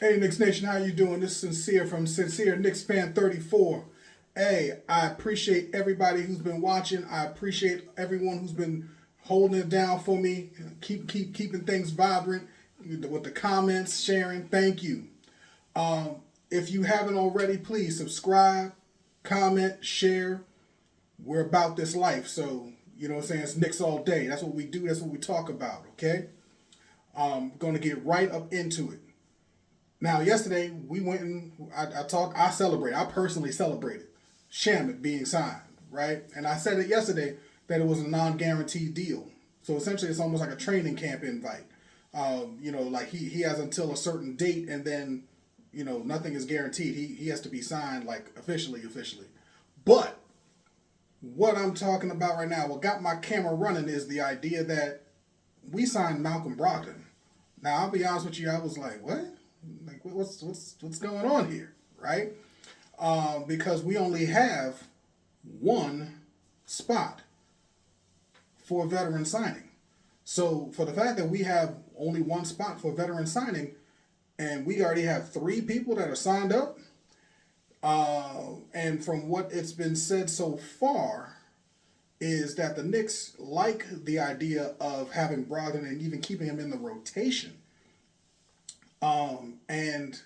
Hey, Knicks Nation, how you doing? This is Sincere from Sincere Knicks Fan 34. Hey, I appreciate everybody who's been watching. I appreciate everyone who's been holding it down for me, keeping things vibrant with the comments, sharing. Thank you. If you haven't already, please subscribe, comment, share. We're about this life, so you know what I'm saying. It's Knicks all day. That's what we do. That's what we talk about. Okay. Going to get right up into it. Now, yesterday we went and I talked. I celebrated. I personally celebrated Shamet being signed, right? And I said it yesterday that it was a non-guaranteed deal. So essentially, it's almost like a training camp invite. Like he has until a certain date, and then nothing is guaranteed. He has to be signed like officially. But what I'm talking about right now, what got my camera running, is the idea that we signed Malcolm Brogdon. Now, I'll be honest with you, I was like, what? Like, what's going on here, right? Because we only have one spot for veteran signing. So for the fact that we have only one spot for veteran signing, and we already have three people that are signed up, and from what it's been said so far, is that the Knicks like the idea of having Brogdon and even keeping him in the rotation. And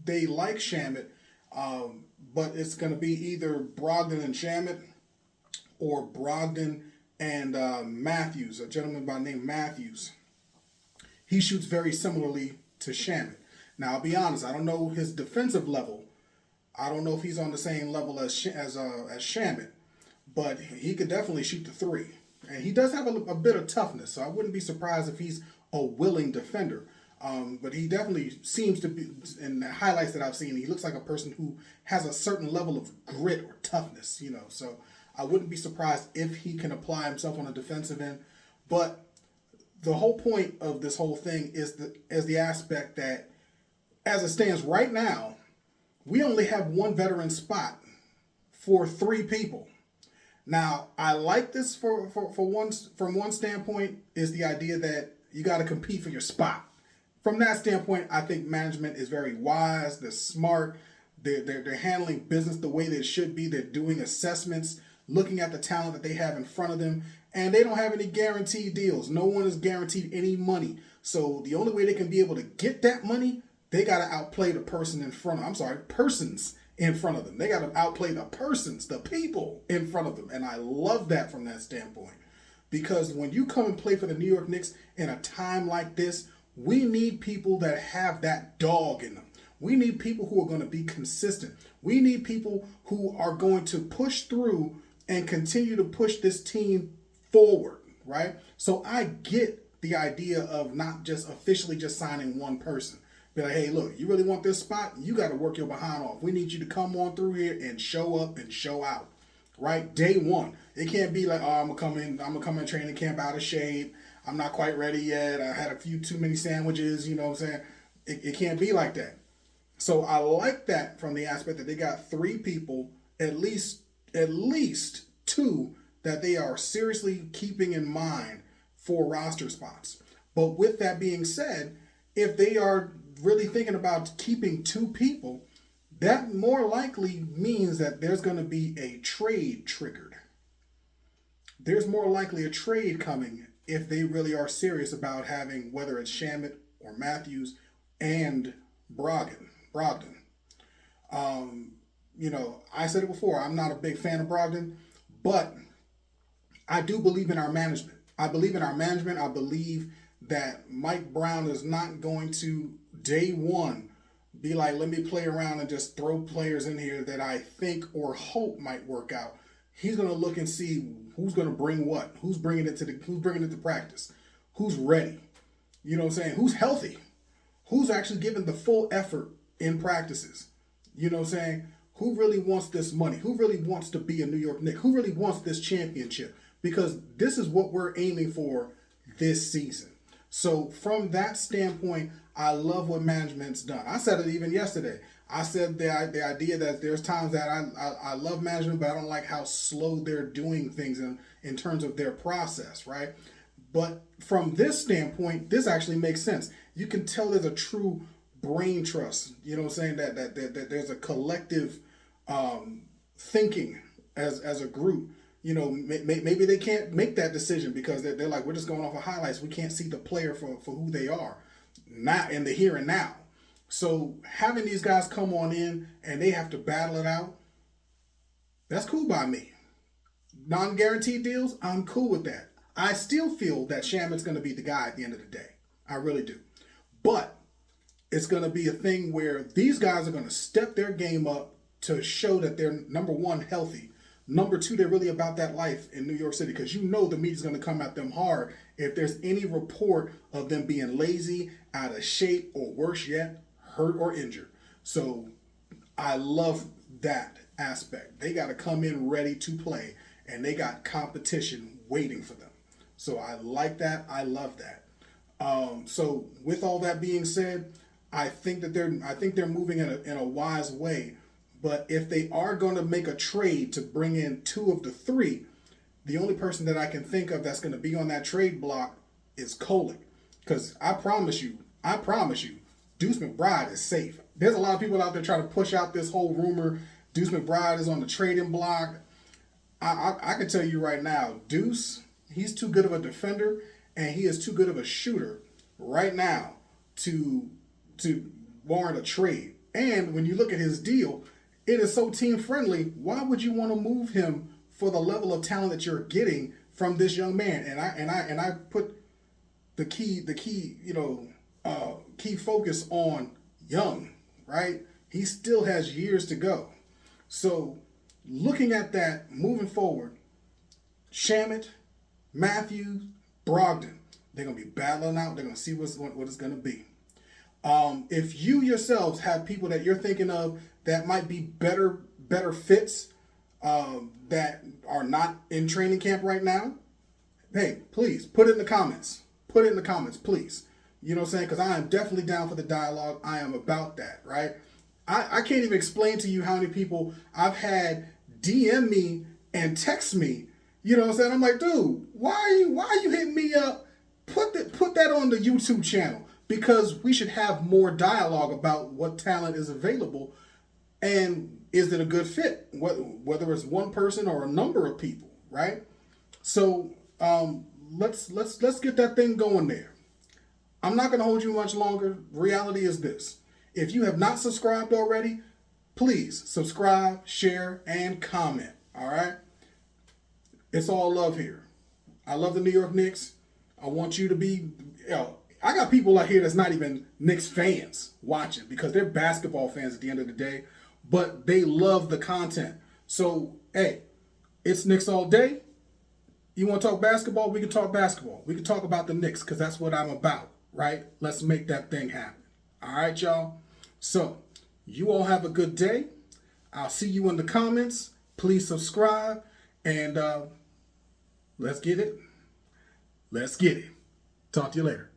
they like Shamet, but it's going to be either Brogdon and Shamet or Brogdon and Matthews, a gentleman by the name Matthews. He shoots very similarly to Shamet. Now, I'll be honest, I don't know his defensive level. I don't know if he's on the same level as Shamet, but he could definitely shoot the three. And he does have a bit of toughness, so I wouldn't be surprised if he's a willing defender. But he definitely seems to be, in the highlights that I've seen, he looks like a person who has a certain level of grit or toughness, So I wouldn't be surprised if he can apply himself on a defensive end. But the whole point of this whole thing is the aspect that, as it stands right now, we only have one veteran spot for three people. Now, I like this from one standpoint, is the idea that you got to compete for your spot. From that standpoint, I think management is very wise. They're smart. They're handling business the way they should be. They're doing assessments, looking at the talent that they have in front of them, and they don't have any guaranteed deals. No one is guaranteed any money. So the only way they can be able to get that money, they got to outplay the person in front of them. Persons in front of them. They got to outplay the persons, the people in front of them. And I love that from that standpoint. Because when you come and play for the New York Knicks in a time like this, we need people that have that dog in them. We need people who are going to be consistent. We need people who are going to push through and continue to push this team forward, right? So I get the idea of not just officially just signing one person. Be like, hey, look, you really want this spot? You got to work your behind off. We need you to come on through here and show up and show out, right? Day one. It can't be like, oh, I'm gonna come in training camp out of shape. I'm not quite ready yet. I had a few too many sandwiches, you know what I'm saying? It can't be like that. So I like that from the aspect that they got three people, at least two, that they are seriously keeping in mind for roster spots. But with that being said, if they are really thinking about keeping two people, that more likely means that there's going to be a trade triggered. There's more likely a trade coming if they really are serious about having, whether it's Shamet or Matthews and Brogdon. I said it before, I'm not a big fan of Brogdon, but I do believe in our management. I believe that Mike Brown is not going to, day one, be like, let me play around and just throw players in here that I think or hope might work out. He's going to look and see who's going to bring what, who's bringing it to practice, who's ready, you know what I'm saying, who's healthy, who's actually giving the full effort in practices, you know what I'm saying, who really wants this money, who really wants to be a New York Knick, who really wants this championship, because this is what we're aiming for this season. So from that standpoint, I love what management's done. I said it even yesterday. I said the idea that there's times that I love management, but I don't like how slow they're doing things in terms of their process, right? But from this standpoint, this actually makes sense. You can tell there's a true brain trust. You know what I'm saying? That there's a collective thinking as a group. You know, maybe they can't make that decision because they're like, we're just going off of highlights. We can't see the player for who they are, not in the here and now. So having these guys come on in and they have to battle it out, that's cool by me. Non-guaranteed deals, I'm cool with that. I still feel that Shamet's going to be the guy at the end of the day. I really do. But it's going to be a thing where these guys are going to step their game up to show that they're, number one, healthy. Number two, they're really about that life in New York City, because you know the media's going to come at them hard if there's any report of them being lazy, out of shape, or worse yet, hurt or injured. So I love that aspect. They got to come in ready to play, and they got competition waiting for them. So I like that. I love that. So with all that being said, I think they're moving in a wise way. But if they are going to make a trade to bring in two of the three, the only person that I can think of that's going to be on that trade block is Kolek. Because I promise you, Deuce McBride is safe. There's a lot of people out there trying to push out this whole rumor Deuce McBride is on the trading block. I can tell you right now, Deuce, he's too good of a defender and he is too good of a shooter right now to warrant a trade. And when you look at his deal, it is so team friendly. Why would you want to move him for the level of talent that you're getting from this young man? And I put the key focus on young, right? He still has years to go. So looking at that, moving forward, Shamet, Matthews, Brogdon, they're going to be battling out. They're going to see what it's going to be. If you yourselves have people that you're thinking of that might be better fits that are not in training camp right now, hey, please put it in the comments. Put it in the comments, please. You know what I'm saying? Because I am definitely down for the dialogue. I am about that, right? I can't even explain to you how many people I've had DM me and text me. You know what I'm saying? I'm like, dude, why are you hitting me up? Put that on the YouTube channel, because we should have more dialogue about what talent is available and is it a good fit, whether it's one person or a number of people, right? So let's get that thing going there. I'm not going to hold you much longer. Reality is this. If you have not subscribed already, please subscribe, share, and comment. All right? It's all love here. I love the New York Knicks. I want you to be, I got people out here that's not even Knicks fans watching, because they're basketball fans at the end of the day, but they love the content. So, hey, it's Knicks all day. You want to talk basketball? We can talk basketball. We can talk about the Knicks, because that's what I'm about, right? Let's make that thing happen. All right, y'all? So, you all have a good day. I'll see you in the comments. Please subscribe, and let's get it. Let's get it. Talk to you later.